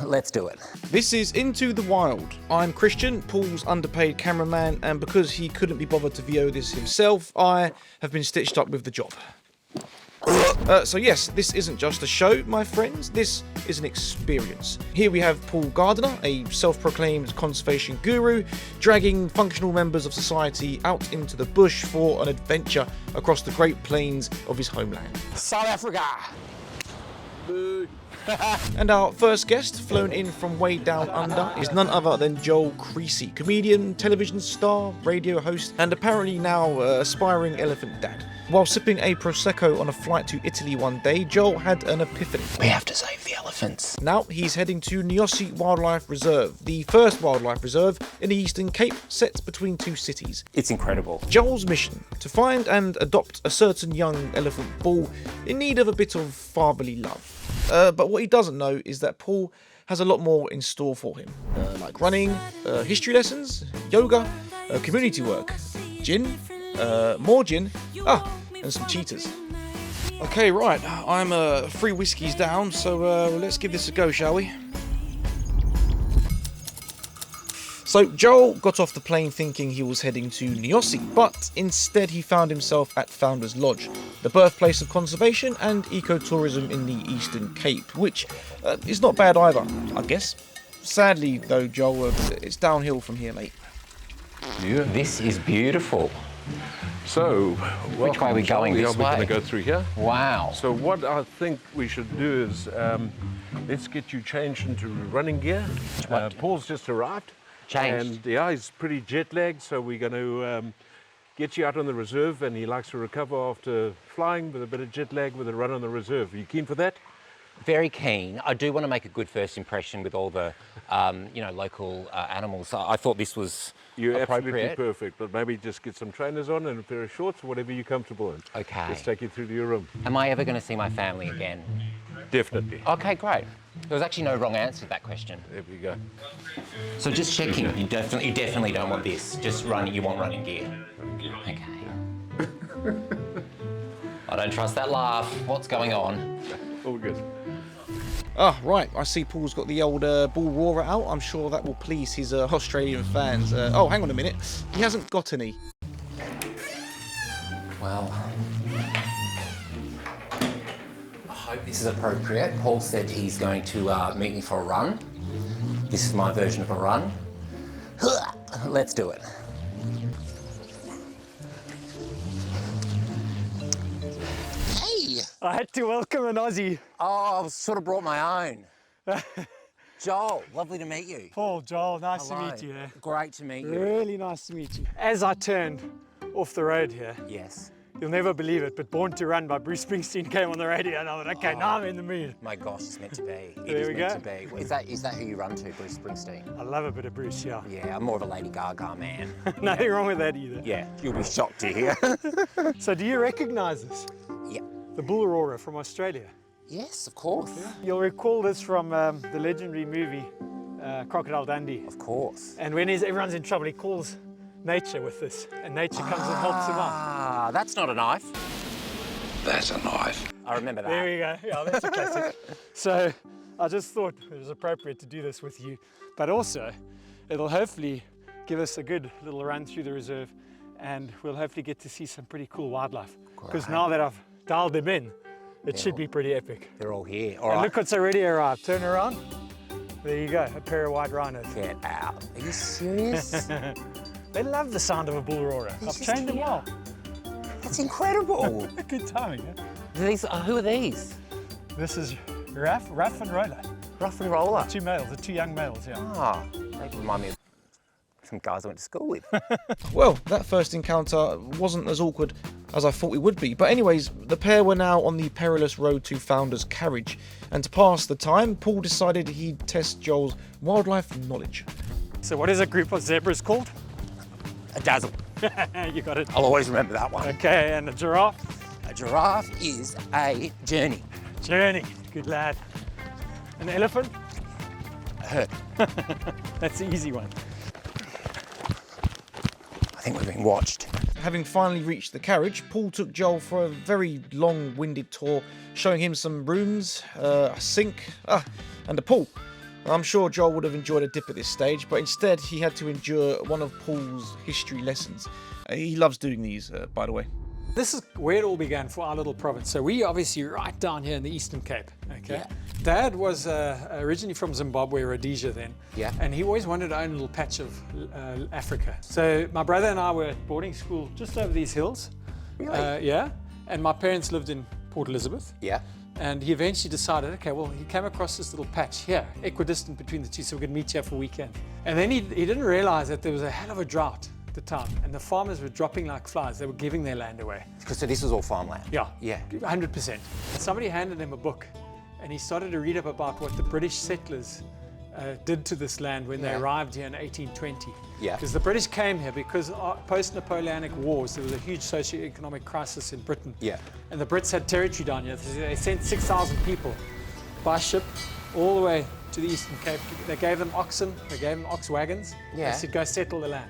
Let's do it. This is Into the Wild. I'm Christian, Paul's underpaid cameraman, and because he couldn't be bothered to VO this himself, I have been stitched up with the job. So yes, this isn't just a show, my friends, this is an experience. Here we have Paul Gardiner, a self-proclaimed conservation guru, dragging functional members of society out into the bush for an adventure across the Great Plains of his homeland. South Africa! Boo. And our first guest, flown in from way down under, is none other than Joel Creasey, comedian, television star, radio host, and apparently now aspiring elephant dad. While sipping a Prosecco on a flight to Italy one day, Joel had an epiphany. We have to save the elephants. Now he's heading to Niossi Wildlife Reserve, the first wildlife reserve in the Eastern Cape, set between two cities. It's incredible. Joel's mission, to find and adopt a certain young elephant bull in need of a bit of fatherly love. But what he doesn't know is that Paul has a lot more in store for him, like running, history lessons, yoga, community work, gin, more gin, and some cheetahs. Okay, right, I'm 3 whiskies down, so let's give this a go, shall we? So Joel got off the plane thinking he was heading to Niossi, but instead he found himself at Founders Lodge, the birthplace of conservation and ecotourism in the Eastern Cape, which is not bad either, I guess. Sadly though, Joel, it's downhill from here, mate. Yeah. This is beautiful. So, Which way are we going? This We're way? going to go through here. Wow. So what I think we should do is let's get you changed into running gear. Paul's just arrived. Changed. And yeah, he's pretty jet lagged, so we're going to get you out on the reserve, and he likes to recover after flying with a bit of jet lag with a run on the reserve. Are you keen for that? Very keen. I do want to make a good first impression with all the, local animals. I thought this was You're appropriate. absolutely perfect, but maybe just get some trainers on and a pair of shorts, whatever you're comfortable in. Okay. Let's take you through to your room. Am I ever going to see my family again? Definitely. Okay, great. There was actually no wrong answer to that question. There we go. So just checking, you definitely don't want this. Just you want running gear. Okay. I don't trust that laugh. What's going on? All good. Ah, right, I see Paul's got the old bull roarer out. I'm sure that will please his Australian fans. Oh, hang on a minute. He hasn't got any. Well, I hope this is appropriate. Paul said he's going to meet me for a run. This is my version of a run. Let's do it. Hey! I had to welcome an Aussie. Oh, I've sort of brought my own. Joel, lovely to meet you. Paul, Joel, nice Hello. to meet you. Great to meet you. Really nice to meet you. As I turned off the road here, Yes. you'll never believe it, but Born to Run by Bruce Springsteen came on the radio and I thought, okay, now I'm in the mood. My gosh, it's meant to be. It There is we meant go. to be. Is that who you run to, Bruce Springsteen? I love a bit of Bruce, yeah. Yeah, I'm more of a Lady Gaga man. Nothing wrong with that either. Yeah, you'll be shocked to hear. So do you recognize this? Yeah. The bull roarer from Australia. Yes, of course. You'll recall this from the legendary movie Crocodile Dundee. Of course. And when everyone's in trouble, he calls nature with this, and nature comes and helps him out. Ah, that's not a knife. That's a knife. I remember that. There we go. Yeah, that's a classic. So I just thought it was appropriate to do this with you, but also it'll hopefully give us a good little run through the reserve, and we'll hopefully get to see some pretty cool wildlife. Because now that I've dialed them in, it should be pretty epic. They're all here. All And right. look what's already arrived. Turn around. There you go, a pair of white rhinos. Get out. Are you serious? They love the sound of a bull roarer. I've just trained them here. well. That's incredible. Good timing, huh? Who are these? This is Ruff and Roller. Rough and Roller. 2 males, the 2 young males, yeah. Ah, they remind me of some guys I went to school with. Well, that first encounter wasn't as awkward as I thought it would be. But anyways, the pair were now on the perilous road to Founder's Carriage. And to pass the time, Paul decided he'd test Joel's wildlife knowledge. So what is a group of zebras called? A dazzle. You got it. I'll always remember that one. Okay, and a giraffe? A giraffe is a journey. Journey. Good lad. An elephant? A herd. That's the easy one. I think we're being watched. Having finally reached the carriage, Paul took Joel for a very long-winded tour, showing him some rooms, a sink, and a pool. I'm sure Joel would have enjoyed a dip at this stage, but instead he had to endure one of Paul's history lessons. He loves doing these, by the way. This is where it all began for our little province. So we obviously right down here in the Eastern Cape. Okay. Yeah. Dad was originally from Zimbabwe, Rhodesia then. Yeah. And he always wanted to own a little patch of Africa. So my brother and I were at boarding school just over these hills. Really? Yeah. And my parents lived in Port Elizabeth. Yeah. And he eventually decided, okay, well, he came across this little patch here, equidistant between the two, so we could meet here for a weekend. And then he didn't realize that there was a hell of a drought at the time, and the farmers were dropping like flies. They were giving their land away. So this was all farmland? Yeah. Yeah. 100%. Somebody handed him a book, and he started to read up about what the British settlers did to this land when they Yeah. arrived here in 1820. Yeah. Because the British came here because post-Napoleonic wars, there was a huge socio-economic crisis in Britain. Yeah. And the Brits had territory down here. They sent 6,000 people by ship all the way to the Eastern Cape. They gave them oxen, they gave them ox wagons. Yeah. They said, go settle the land.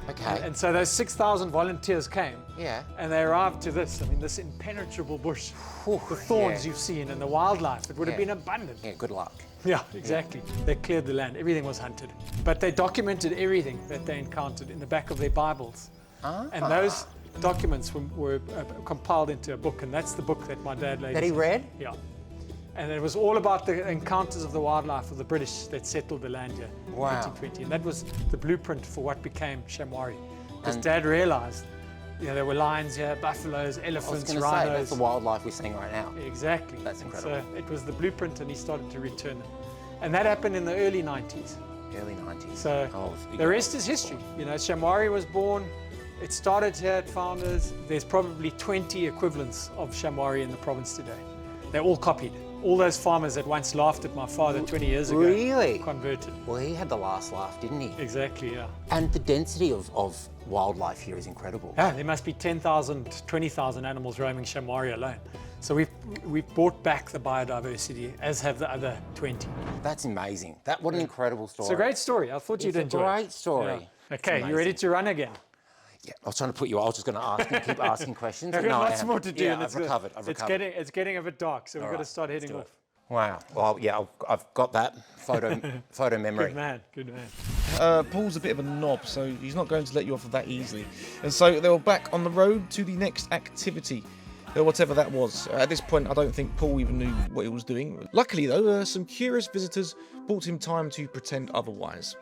Okay. And so those 6,000 volunteers came. Yeah. And they arrived to this, this impenetrable bush. The thorns yeah. you've seen and the wildlife, it would have Yeah. been abundant. Yeah, good luck. Yeah, exactly. They cleared the land. Everything was hunted. But they documented everything that they encountered in the back of their Bibles. And those documents were compiled into a book, and that's the book that my dad later That he read? Yeah. And it was all about the encounters of the wildlife of the British that settled the land here in Wow. 1820. And that was the blueprint for what became Shamwari. Because And- Dad realized, there were lions here, buffaloes, I was elephants, going to say, that's rhinos. the wildlife we're seeing right now. Exactly. That's incredible. So it was the blueprint, and he started to return them. And that happened in the early 90s. Early 90s. So Oh, it's big. the rest is history. Shamwari was born. It started here at Founders. There's probably 20 equivalents of Shamwari in the province today. They're all copied. All those farmers that once laughed at my father 20 years ago Really? converted. Well, he had the last laugh, didn't he? Exactly, yeah. And the density of wildlife here is incredible. Yeah, there must be 10,000, 20,000 animals roaming Shamwari alone. So we've brought back the biodiversity, as have the other 20. That's amazing. What an incredible story. It's a great story. I thought you'd It's a enjoy it. great story. Yeah. It's Okay, you ready amazing. to run again? Yeah, I was trying to put you. I was just going to ask and keep asking questions. I've but got no, I lots have. more to do. Yeah, and I've recovered. It's getting a bit dark, so we've got to right, start let's heading do off. it. Wow. Well, yeah, I've got that photo memory. Good man, good man. Paul's a bit of a knob, so he's not going to let you off of that easily. And so they were back on the road to the next activity, whatever that was. At this point, I don't think Paul even knew what he was doing. Luckily, though, some curious visitors bought him time to pretend otherwise.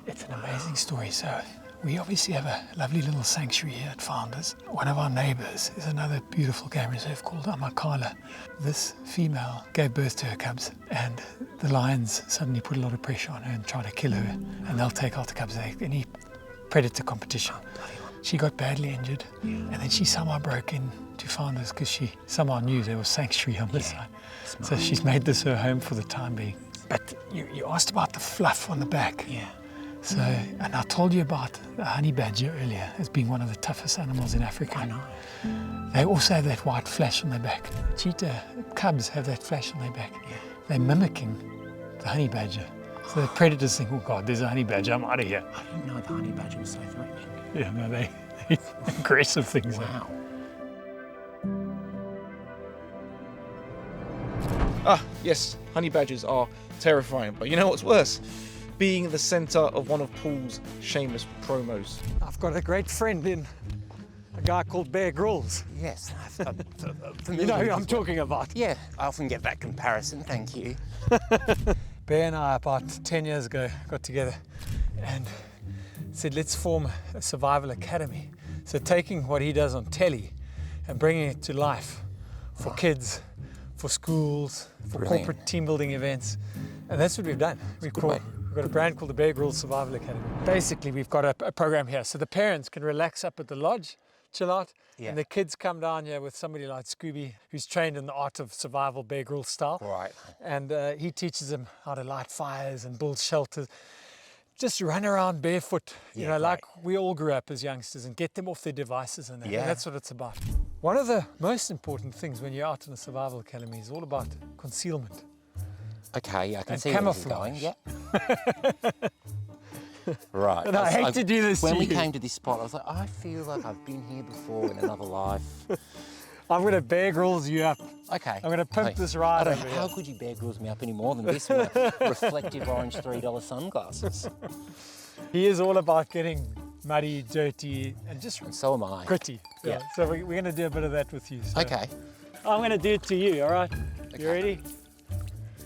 It's an amazing story. So we obviously have a lovely little sanctuary here at Founders. One of our neighbours is another beautiful game reserve called Amakala. This female gave birth to her cubs, and the lions suddenly put a lot of pressure on her and tried to kill her, and they'll take out the cubs. Any predator competition. She got badly injured, and then she somehow broke into Founders because she somehow knew there was sanctuary on this side. So she's made this her home for the time being. But you asked about the fluff on the back. Yeah. So, and I told you about the honey badger earlier as being one of the toughest animals in Africa. I know. They also have that white flash on their back. Cheetah cubs have that flash on their back. They're mimicking the honey badger. So the predators think, oh God, there's a honey badger, I'm out of here. I didn't know the honey badger was so threatening. Yeah, no, they aggressive things. Wow. Yes, honey badgers are terrifying, but you know what's worse? Being the centre of one of Paul's shameless promos. I've got a great friend in a guy called Bear Grylls. Yes. You know who I'm talking about. Yeah, I often get that comparison. Thank you. Bear and I, about 10 years ago, got together and said, let's form a survival academy. So taking what he does on telly and bringing it to life for kids, for schools, for Brilliant. corporate team building events. And that's what we've done. We've got a brand called the Bear Grylls Survival Academy. Basically, we've got a program here. So the parents can relax up at the lodge, chill out, and the kids come down here with somebody like Scooby, who's trained in the art of survival Bear Grylls style. Right. And he teaches them how to light fires and build shelters. Just run around barefoot, you know, like we all grew up as youngsters, and get them off their devices and that. Yeah. And that's what it's about. One of the most important things when you're out in a survival academy is all about concealment. Okay, I can And see where this is going. camouflage. Yeah. Right. And I hate to do this When to we you. came to this spot, I was like, I feel like I've been here before in another life. I'm going to Bear Grylls you up. Okay. I'm going to pimp this ride over How here. could you Bear Grylls me up any more than this with reflective orange $3 sunglasses? He is all about getting muddy, dirty, and just And so am I. gritty. Yeah. So we're going to do a bit of that with you. So Okay. I'm going to do it to you, all right? You ready?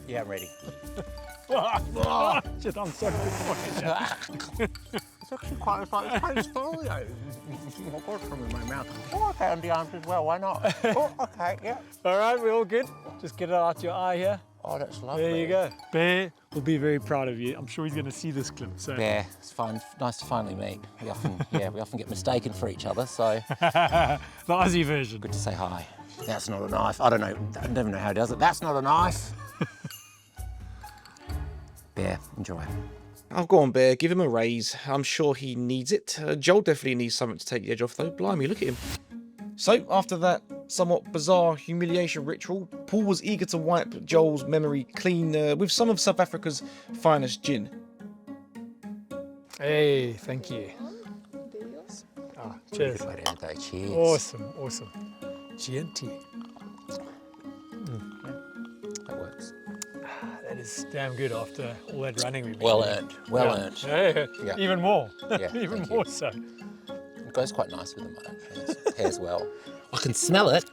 Yeah, I'm ready. Shit, I'm so disappointed. It's actually quite slowly. I've got it from in my mouth. Oh, okay, on the arms as well, why not? Oh, okay, yeah. All right, we're all good. Just get it out your eye here. Oh, that's lovely. There you go. Bear will be very proud of you. I'm sure he's going to see this clip. So Yeah, it's fun. Nice to finally meet. We often get mistaken for each other, so the Aussie version. good to say hi. That's not a knife. I don't know. I don't even know how he does it. That's not a knife. Bear, enjoy. I'll go on, Bear. Give him a raise. I'm sure he needs it. Joel definitely needs something to take the edge off, though. Blimey, look at him. So, after that somewhat bizarre humiliation ritual, Paul was eager to wipe Joel's memory clean with some of South Africa's finest gin. Hey, thank you. Cheers. Good way to end the day. Cheers. Awesome. GNT. That works. That is damn good after all that running we've been Well doing. earned. Well earned. Yeah. Yeah. Even more. Yeah, Even thank more you. so. It goes quite nice with the mud, actually. It pairs well. I can smell it.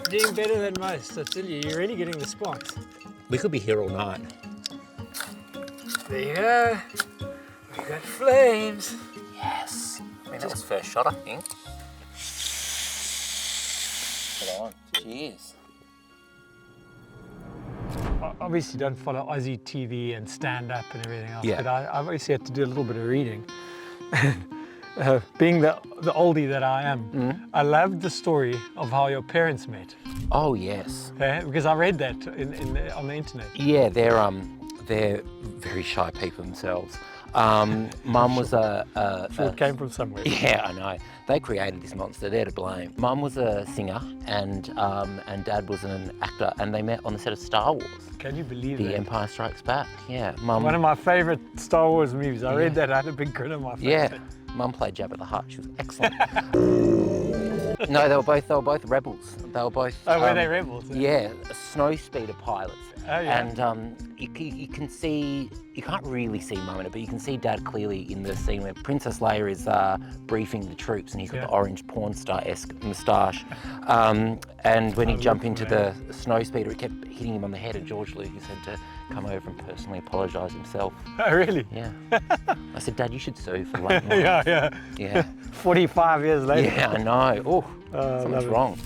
Doing better than most, I tell you. You're really getting the sparks. We could be here all night. There you go. We got flames. Yes. I mean, that was first shot, I think. Hold on. Cheers. I obviously don't follow Aussie TV and stand-up and everything else, Yeah. but I obviously had to do a little bit of reading. Being the oldie that I am, I loved the story of how your parents met. Oh, yes. Because I read that on the internet. Yeah, they're very shy people themselves. Mum was a Sure it came from somewhere. yeah, I know. They created this monster. They're to blame. Mum was a singer, and Dad was an actor, and they met on the set of Star Wars. Can you believe The that? Empire Strikes Back. Yeah, Mum. One of my favourite Star Wars movies. I read that, I had a big grin on my face. Yeah, Mum played Jabba the Hutt. She was excellent. No, they were both rebels. They were both. Oh, were they rebels? Yeah, snow speeder pilots. Oh, yeah. And you can see, you can't really see Mum in it, but you can see Dad clearly in the scene where Princess Leia is briefing the troops, and he's got Yeah. the orange porn star-esque moustache. And when he jumped into the snow speeder, it kept hitting him on the head, and George Lucas had to come over and personally apologise himself. Oh, really? Yeah. I said, Dad, you should sue for late night. Yeah. Yeah. 45 years later. Yeah, I know. Oh, something's love it. wrong.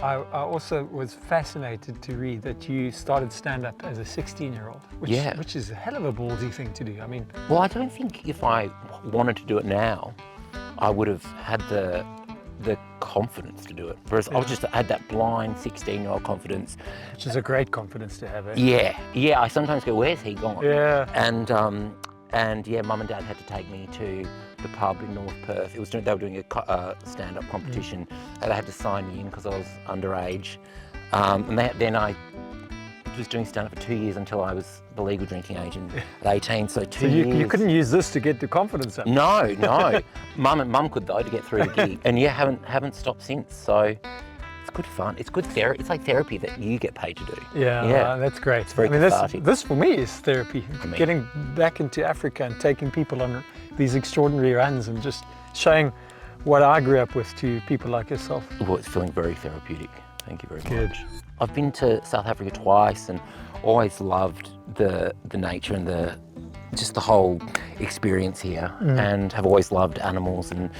I also was fascinated to read that you started stand-up as a 16-year-old, Yeah. which is a hell of a ballsy thing to do. I mean, Well, I don't think if I wanted to do it now, I would have had the confidence to do it. Whereas I had that blind 16-year-old confidence. which is a great confidence to have. Eh? Yeah. I sometimes go, where's he gone? Yeah. And yeah, Mum and Dad had to take me to the pub in North Perth. They were doing a stand-up competition, and they had to sign me in because I was underage. And then I was doing stand-up for 2 years until I was the legal drinking age at 18. So So you couldn't use this to get the confidence up. No. Mum could though to get through the gig, and yeah, haven't stopped since. So it's good fun. It's good therapy. It's like therapy that you get paid to do. Yeah, that's great. very cathartic. this for me is therapy. me. Getting back into Africa and taking people on these extraordinary runs and just showing what I grew up with to people like yourself. Well, it's feeling very therapeutic. Thank you very Good. much. I've been to South Africa twice and always loved the nature and just the whole experience here, and have always loved animals, and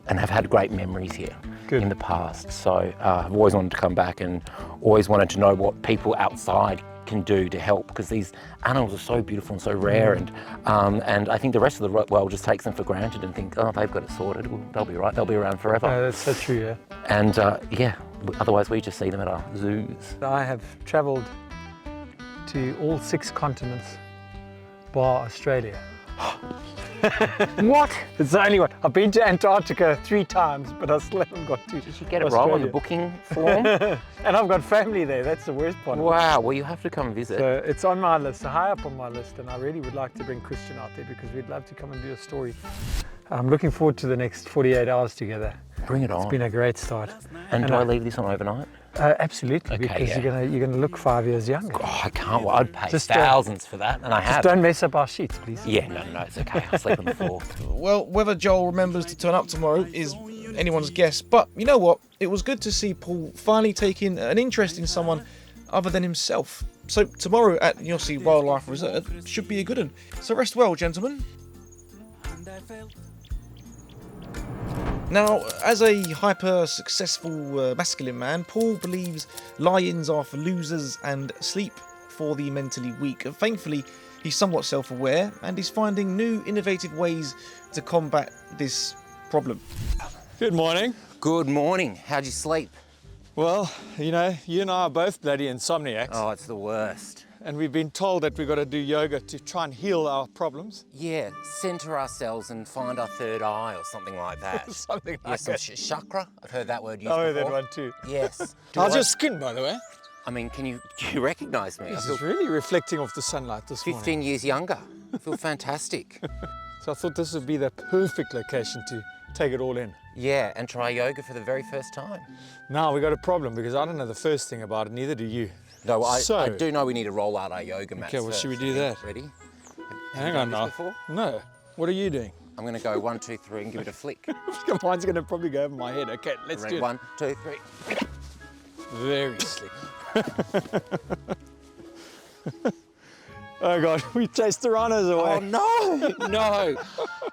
and have had great memories here Good. in the past. So I've always wanted to come back and always wanted to know what people outside can do to help, because these animals are so beautiful and so rare, and I think the rest of the world just takes them for granted and think, oh, they've got it sorted, well, they'll be right, they'll be around forever. That's so true, yeah. And otherwise we just see them at our zoos. I have travelled to all 6 continents bar Australia. What? It's the only one. I've been to Antarctica 3 times, but I still haven't got to You should get it right on the booking form. And I've got family there, that's the worst part. Wow, well you have to come visit. So it's on my list, high up on my list, and I really would like to bring Christian out there because we'd love to come and do a story. I'm looking forward to the next 48 hours together. Bring it on. It's been a great start. And do I leave this on overnight? Absolutely, Okay, because yeah. you're gonna look 5 years younger. Oh, I can't. Well, I'd pay Just, thousands for that, and I Just have. don't mess up our sheets, please. Yeah, no, it's okay. I'll sleep on the floor. Well, whether Joel remembers to turn up tomorrow is anyone's guess, but you know what? It was good to see Paul finally taking an interest in someone other than himself. So tomorrow at Aussie Wildlife Reserve should be a good one. So rest well, gentlemen. Now, as a hyper-successful masculine man, Paul believes lions are for losers and sleep for the mentally weak. And thankfully, he's somewhat self-aware and is finding new, innovative ways to combat this problem. Good morning. Good morning. How'd you sleep? Well, you know, you and I are both bloody insomniacs, Oh, it's the worst. and we've been told that we've got to do yoga to try and heal our problems. Yeah, centre ourselves and find our third eye or something like that. Something Yeah, like some that. chakra. I've heard that word used Oh, before. that one too. Yes. How's your skin, by the way? I mean, do you recognise me? This I is feel really reflecting off the sunlight this 15 morning. years younger. I feel fantastic. So I thought this would be the perfect location to take it all in. Yeah, and try yoga for the very first time. Now we got a problem because I don't know the first thing about it, neither do you. No, I So- do know we need to roll out our yoga mats. Okay, well, should we do that? Ready? Hang done on this now. before? No. What are you doing? I'm going to go 1, 2, 3 and give it a flick. Mine's going to probably go over my head. Okay, let's Ready? do it. 1, 2, 3. Very slick. Oh God, we chased the runners away. Oh no, no.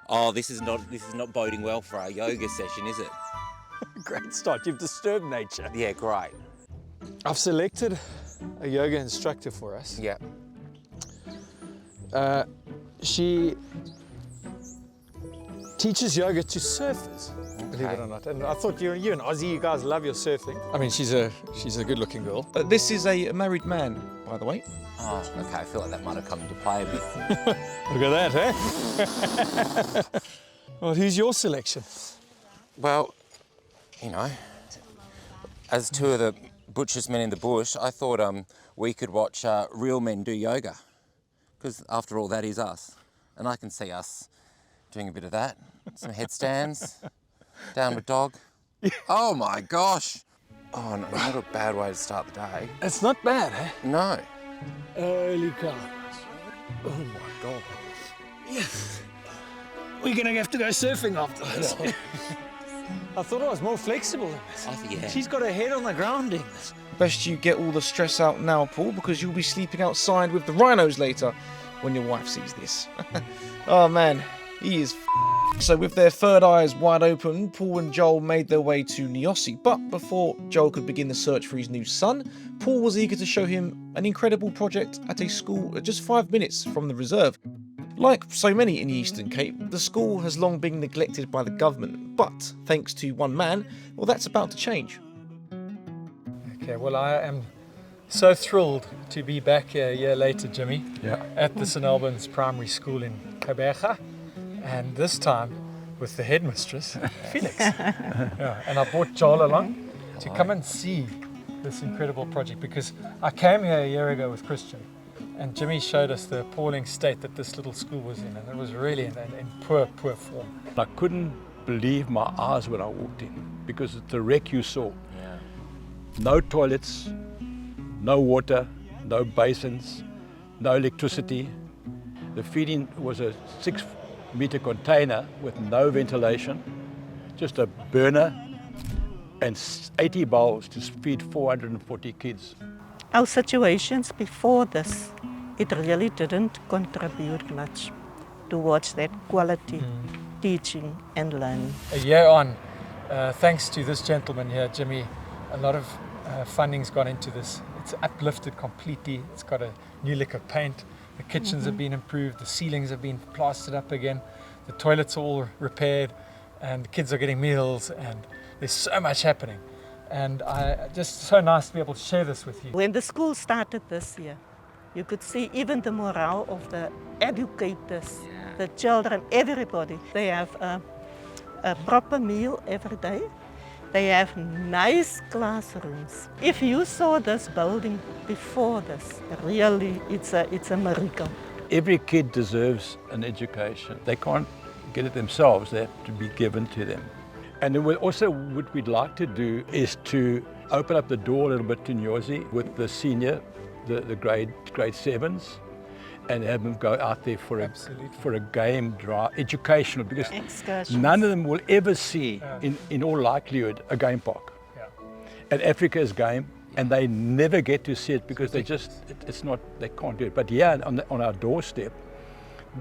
Oh, this is not boding well for our yoga session, is it? Great start. You've disturbed nature. Yeah, great. I've selected a yoga instructor for us. Yeah. She teaches yoga to surfers, believe it Okay. or not. And I thought you and Aussie, you guys love your surfing. I mean, she's a good-looking girl. This is a married man, by the way. Oh, okay. I feel like that might have come into play a bit. Look at that, eh? Well, who's your selection? Well, you know, as two of the butchest men in the bush, I thought we could watch real men do yoga. Because after all, that is us. And I can see us doing a bit of that. Some headstands, downward dog. Oh my gosh. Oh, no, not a bad way to start the day. It's not bad, eh? No. Holy cow. Oh my God. Yes. We're gonna have to go surfing after this. I thought I was more flexible than this. I think, yeah. She's got her head on the grounding. Best you get all the stress out now, Paul, because you'll be sleeping outside with the rhinos later when your wife sees this. Oh man, he is So with their third eyes wide open, Paul and Joel made their way to Aussie. But before Joel could begin the search for his new son, Paul was eager to show him an incredible project at a school just 5 minutes from the reserve. Like so many in the Eastern Cape, the school has long been neglected by the government, but thanks to one man, well, that's about to change. Okay, well, I am so thrilled to be back here a year later, Jimmy, at the St Albans Primary School in Kabeja, and this time with the headmistress, Felix. Yeah, and I brought Joel along to come and see this incredible project because I came here a year ago with Christian, and Jimmy showed us the appalling state that this little school was in, and it was really in poor form. I couldn't believe my eyes when I walked in because it's the wreck you saw. No toilets, no water, no basins, no electricity. The feeding was a 6-meter container with no ventilation, just a burner and 80 bowls to feed 440 kids. Our situations before this, it really didn't contribute much towards that quality teaching and learning. A year on, thanks to this gentleman here, Jimmy, a lot of funding's gone into this. It's uplifted completely. It's got a new lick of paint. The kitchens have been improved. The ceilings have been plastered up again. The toilets are all repaired, and the kids are getting meals, and there's so much happening. And just so nice to be able to share this with you. When the school started this year, you could see even the morale of the educators the children, everybody. They have a proper meal every day. They have nice classrooms. If you saw this building before this, really, it's a miracle. Every kid deserves an education. They can't get it themselves, they have to be given to them. And then also what we'd like to do is to open up the door a little bit to Nyosi with the senior, the grade 7s, and have them go out there for a game drive, educational, because Excursions. none of them will ever see, in all likelihood, a game park. And Africa is game, and they never get to see it because they can't do it. But yeah, on our doorstep,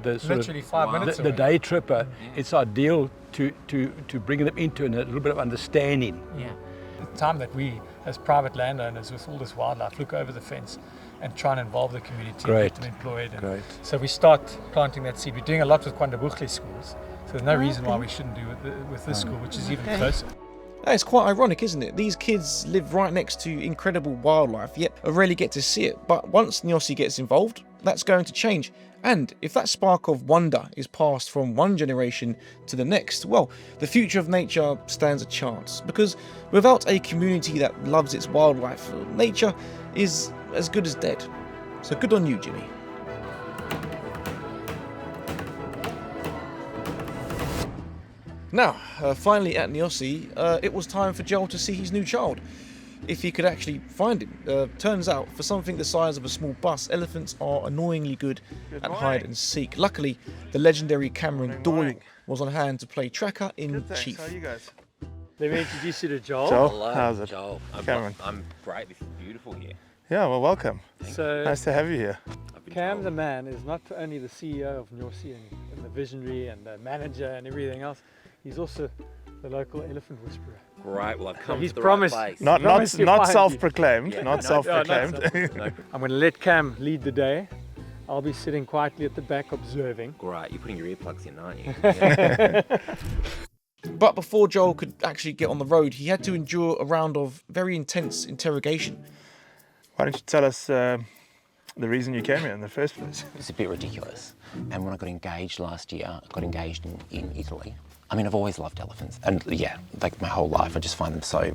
the sort Literally of 5 minutes the away. day tripper, it's ideal to bring them into a little bit of understanding. Yeah. The time that we, as private landowners with all this wildlife, look over the fence and try and involve the community, Great. get them employed. And Great. so we start planting that seed. We're doing a lot with Kwandabugle schools, so there's no reason why we shouldn't do it with this school, which is even closer. It's quite ironic, isn't it? These kids live right next to incredible wildlife, yet rarely get to see it. But once Nyosi gets involved, that's going to change. And if that spark of wonder is passed from one generation to the next, well, the future of nature stands a chance. Because without a community that loves its wildlife, nature is as good as dead. So good on you, Jimmy. Now, finally at Nyosi, it was time for Joel to see his new child. If he could actually find him. Turns out, for something the size of a small bus, elephants are annoyingly good at hide and seek. Luckily, the legendary Cameron Doyle was on hand to play tracker in chief. How are you guys? Let me introduce you to Joel. Joel, how's it? Joel. Cameron. I'm great. This is beautiful here. Yeah, well, welcome. So Nice to have you here. I've been Cam, told. the man, is not only the CEO of Nyosi and the visionary and the manager and everything else, he's also the local elephant whisperer. Great. Well, I've come he's to the promised- right place. Not Promise you not find you. self-proclaimed, Yeah, not no, self-proclaimed. No, I'm going to let Cam lead the day. I'll be sitting quietly at the back observing. great. You're putting your earplugs in, aren't you? Yeah. But before Joel could actually get on the road, he had to endure a round of very intense interrogation. Why don't you tell us the reason you came here in the first place? It's a bit ridiculous. And when I got engaged last year, I got engaged in Italy. I mean, I've always loved elephants, and yeah, like my whole life, I just find them so.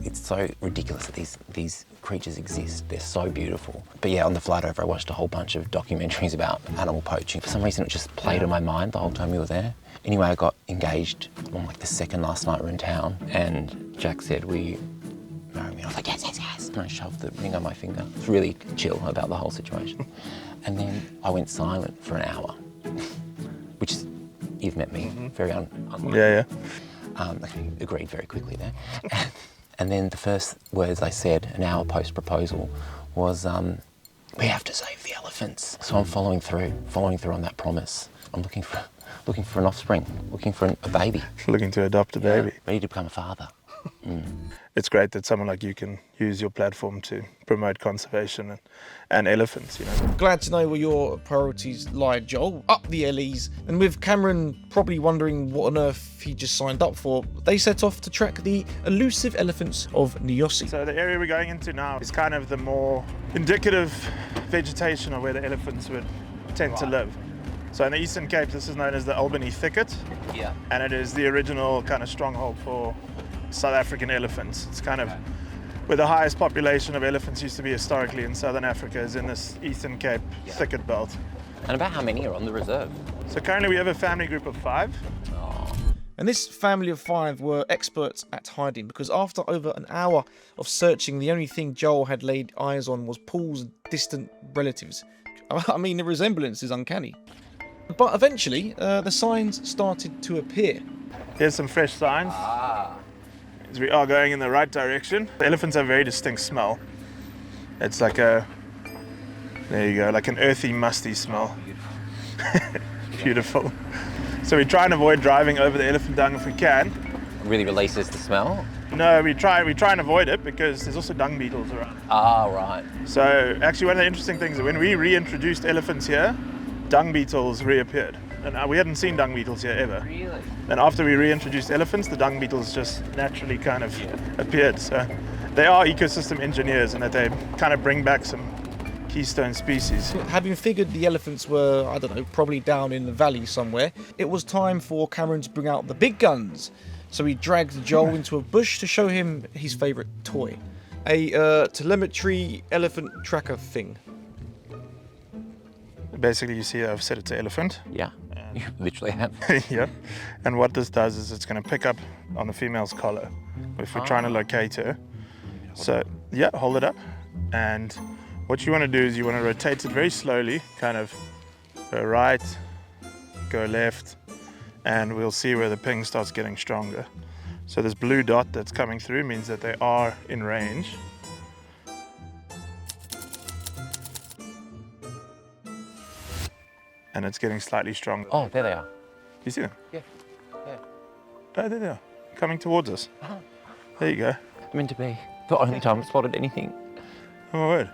It's so ridiculous that these creatures exist. They're so beautiful. But yeah, on the flight over, I watched a whole bunch of documentaries about animal poaching. For some reason, it just played on my mind the whole time we were there. Anyway, I got engaged on like the second last night we were in town, and Jack said, "Will you marry me?" I was like, "Yes, yes, yes." And I shoved the ring on my finger. It's really chill about the whole situation. And then I went silent for an hour, which is. You've met me, very unlikely. Yeah. Okay, agreed very quickly there. And then the first words I said, an hour post-proposal, was, we have to save the elephants. So I'm following through on that promise. I'm looking for an offspring, looking for a baby. Looking to adopt a baby. Ready to become a father. It's great that someone like you can use your platform to promote conservation and elephants, you know. Glad to know where your priorities lie, Joel. Up the LEs. And with Cameron probably wondering what on earth he just signed up for, they set off to track the elusive elephants of Nyosi. So the area we're going into now is kind of the more indicative vegetation of where the elephants would tend to live. So in the Eastern Cape, this is known as the Albany Thicket, Yeah. and it is the original kind of stronghold for South African elephants. It's kind of where the highest population of elephants used to be historically in Southern Africa, is in this Eastern Cape thicket belt. And about how many are on the reserve? So currently we have a family group of 5. And this family of 5 were experts at hiding, because after over an hour of searching, the only thing Joel had laid eyes on was Paul's distant relatives. I mean, the resemblance is uncanny. But eventually, the signs started to appear. Here's some fresh signs. As we are going in the right direction. The elephants have a very distinct smell. It's like there you go, like an earthy, musty smell. Beautiful. So we try and avoid driving over the elephant dung if we can. It really releases the smell? No, we try and avoid it because there's also dung beetles around. Ah, right. So actually one of the interesting things is when we reintroduced elephants here, dung beetles reappeared. And we hadn't seen dung beetles here ever. Really? And after we reintroduced elephants, the dung beetles just naturally kind of appeared. So they are ecosystem engineers, and that they kind of bring back some keystone species. Having figured the elephants were, I don't know, probably down in the valley somewhere, it was time for Cameron to bring out the big guns. So he dragged Joel into a bush to show him his favourite toy. A telemetry elephant tracker thing. Basically, you see I've set it to elephant. Yeah, you literally have. Yeah. And what this does is it's going to pick up on the female's collar if we're trying to locate her. So, yeah, hold it up. And what you want to do is you want to rotate it very slowly, kind of go right, go left, and we'll see where the ping starts getting stronger. So this blue dot that's coming through means that they are in range. And it's getting slightly stronger. Oh, there they are. You see them? Yeah. Yeah. Oh, there they are, coming towards us. There you go. Meant to be the only time I've spotted anything. Oh my word.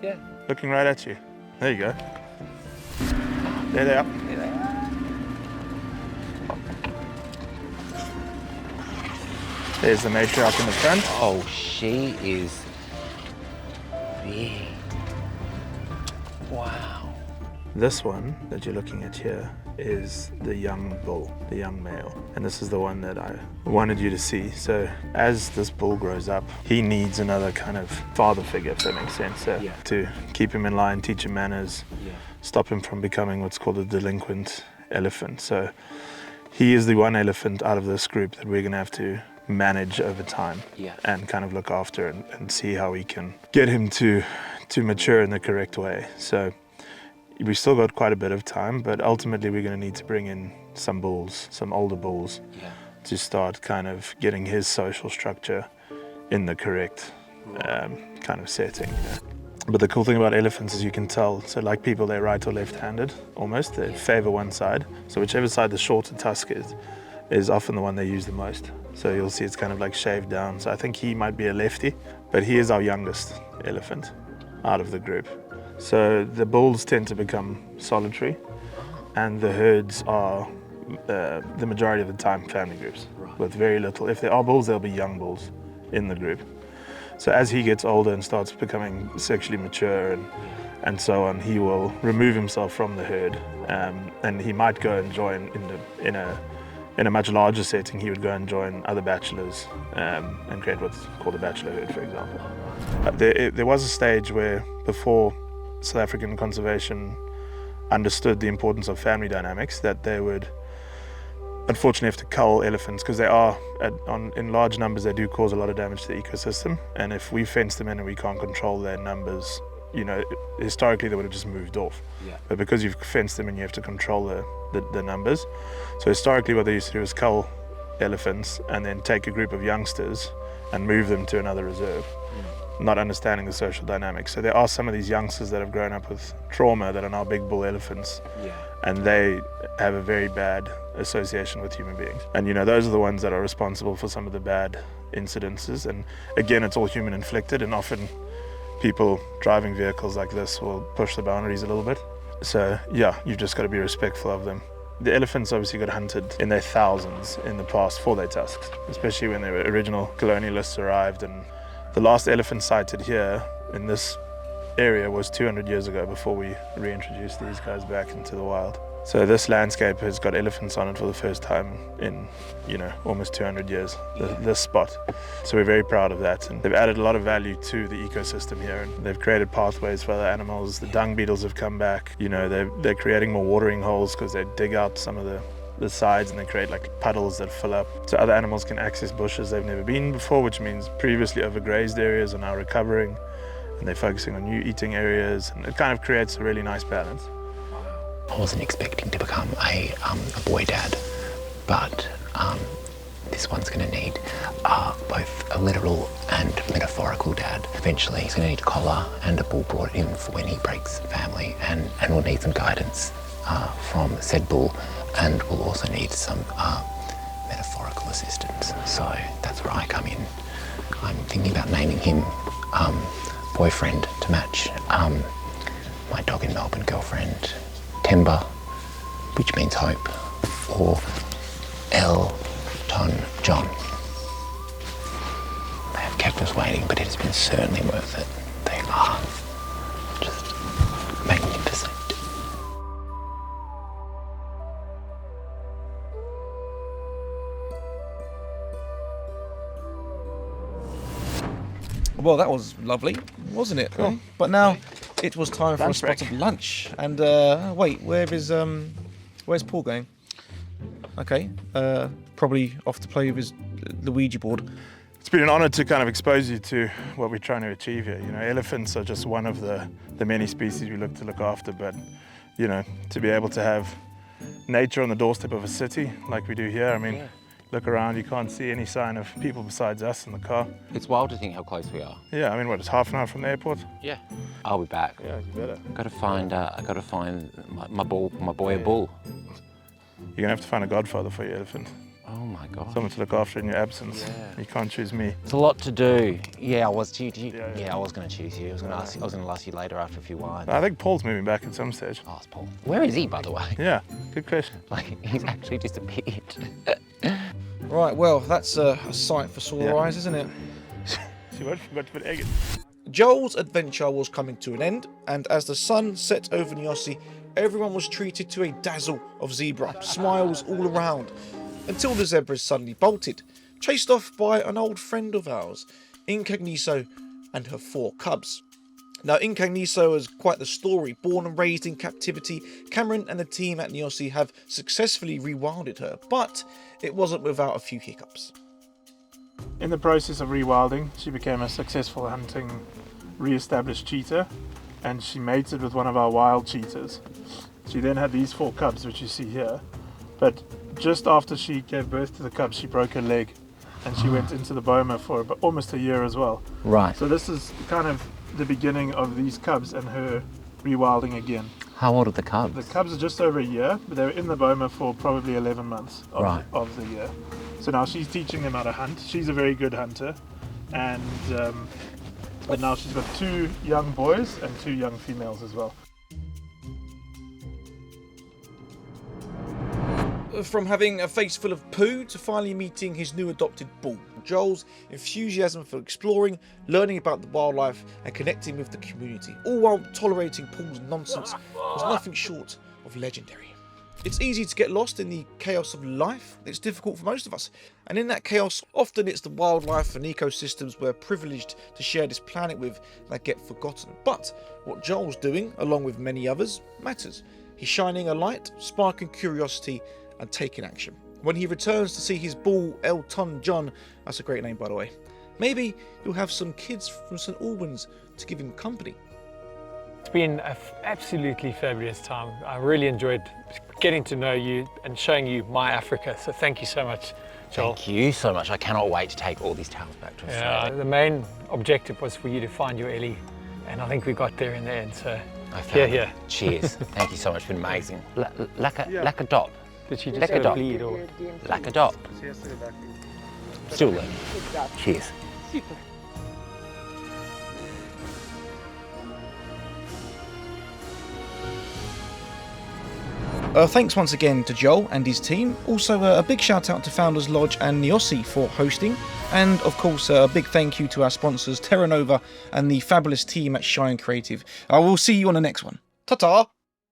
Yeah. Looking right at you. There you go. There they are. There they are. There's the matriarch in the front. Oh, she is big. Wow. This one that you're looking at here is the young bull, the young male. And this is the one that I wanted you to see. So as this bull grows up, he needs another kind of father figure, if that makes sense, to keep him in line, teach him manners, stop him from becoming what's called a delinquent elephant. So he is the one elephant out of this group that we're going to have to manage over time and kind of look after and see how we can get him to mature in the correct way. So we still got quite a bit of time, but ultimately we're going to need to bring in some bulls, some older bulls, to start kind of getting his social structure in the correct kind of setting. But the cool thing about elephants is you can tell, so like people, they're right or left-handed almost. They favor one side. So whichever side the shorter tusk is often the one they use the most. So you'll see it's kind of like shaved down. So I think he might be a lefty, but he is our youngest elephant out of the group. So the bulls tend to become solitary, and the herds are the majority of the time family groups with very little. If there are bulls, there'll be young bulls in the group. So as he gets older and starts becoming sexually mature and so on, he will remove himself from the herd, and he might go and join in a much larger setting. He would go and join other bachelors and create what's called a bachelor herd, for example. There was a stage where, before South African conservation understood the importance of family dynamics, that they would unfortunately have to cull elephants because they are, in large numbers, they do cause a lot of damage to the ecosystem. And if we fence them in and we can't control their numbers, you know, historically they would have just moved off. But because you've fenced them and you have to control the numbers, so historically what they used to do is cull elephants and then take a group of youngsters and move them to another reserve, not understanding the social dynamics. So there are some of these youngsters that have grown up with trauma that are now big bull elephants, and they have a very bad association with human beings. And you know, those are the ones that are responsible for some of the bad incidences. And again, it's all human inflicted, and often people driving vehicles like this will push the boundaries a little bit. So yeah, you've just got to be respectful of them. The elephants obviously got hunted in their thousands in the past for their tusks, especially when the original colonialists arrived. And the last elephant sighted here in this area was 200 years ago, before we reintroduced these guys back into the wild. So this landscape has got elephants on it for the first time in, you know, almost 200 years, this spot. So we're very proud of that. And they've added a lot of value to the ecosystem here, and they've created pathways for other animals. The dung beetles have come back. You know, they're creating more watering holes because they dig out some of the sides and they create like puddles that fill up. So other animals can access bushes they've never been before, which means previously overgrazed areas are now recovering, and they're focusing on new eating areas, and it kind of creates a really nice balance. I wasn't expecting to become a boy dad, but this one's going to need both a literal and metaphorical dad. Eventually he's going to need a collar and a bull brought in for when he breaks family, and we'll need some guidance from said bull, and we'll also need some metaphorical assistance. So that's where I come in. I'm thinking about naming him boyfriend to match my dog in Melbourne girlfriend, Timber, which means hope, or Elton John. They have kept us waiting, but it has been certainly worth it. They are just Well, that was lovely, wasn't it? Cool. But now it was time for a spot of lunch. And wait, where's Paul going? Okay, probably off to play with the Ouija board. It's been an honour to kind of expose you to what we're trying to achieve here. You know, elephants are just one of the many species we look after, but you know, to be able to have nature on the doorstep of a city like we do here, I mean, look around, you can't see any sign of people besides us in the car. It's wild to think how close we are. Yeah, I mean, what, it's half an hour from the airport? Yeah. I'll be back. Yeah, you better. I gotta find my boy a bull. You're gonna have to find a godfather for your elephant. Oh my God. Someone to look after in your absence. Yeah. You can't choose me. It's a lot to do. Yeah, I was. Yeah. I was going to choose you. I was going to ask you later after a few wines. I think Paul's moving back at some stage. Oh, it's Paul. Where is he, by the way? Yeah, good question. Like, he's actually disappeared. Right, well, that's a sight for sore eyes, isn't it? She forgot to put egg in. Joel's adventure was coming to an end, and as the sun set over Niossi, everyone was treated to a dazzle of zebra, smiles all around, until the zebras suddenly bolted, chased off by an old friend of ours, Incogniso, and her 4 cubs. Now, Incogniso is quite the story. Born and raised in captivity, Cameron and the team at Niossi have successfully rewilded her, but it wasn't without a few hiccups. In the process of rewilding, she became a successful hunting, re-established cheetah, and she mated with one of our wild cheetahs. She then had these 4 cubs, which you see here, but just after she gave birth to the cubs, she broke her leg, and she went into the boma for almost a year as well. Right. So this is kind of the beginning of these cubs and her rewilding again. How old are the cubs? The cubs are just over a year, but they were in the boma for probably 11 months of the year. So now she's teaching them how to hunt. She's a very good hunter, and but now she's got 2 young boys and 2 young females as well. From having a face full of poo to finally meeting his new adopted bull, Joel's enthusiasm for exploring, learning about the wildlife and connecting with the community, all while tolerating Paul's nonsense, was nothing short of legendary. It's easy to get lost in the chaos of life. It's difficult for most of us, and in that chaos often it's the wildlife and ecosystems we're privileged to share this planet with that get forgotten. But what Joel's doing, along with many others, matters. He's shining a light, sparking curiosity and taking action. When he returns to see his bull Elton John, that's a great name by the way, maybe he'll have some kids from St Albans to give him company. It's been an absolutely fabulous time. I really enjoyed getting to know you and showing you my Africa, so thank you so much, Joel. Thank you so much. I cannot wait to take all these towels back to Australia. The main objective was for you to find your Ellie, and I think we got there in the end, so here. Cheers. Thank you so much. It's been amazing. Like a dot. Did she just Lekker dop. bleed or? Like a dot. Still learning. Cheers. Super. Thanks once again to Joel and his team. Also a big shout out to Founders Lodge and Niossi for hosting. And of course a big thank you to our sponsors Terra Nova and the fabulous team at Shine Creative. I will see you on the next one. Ta-ta!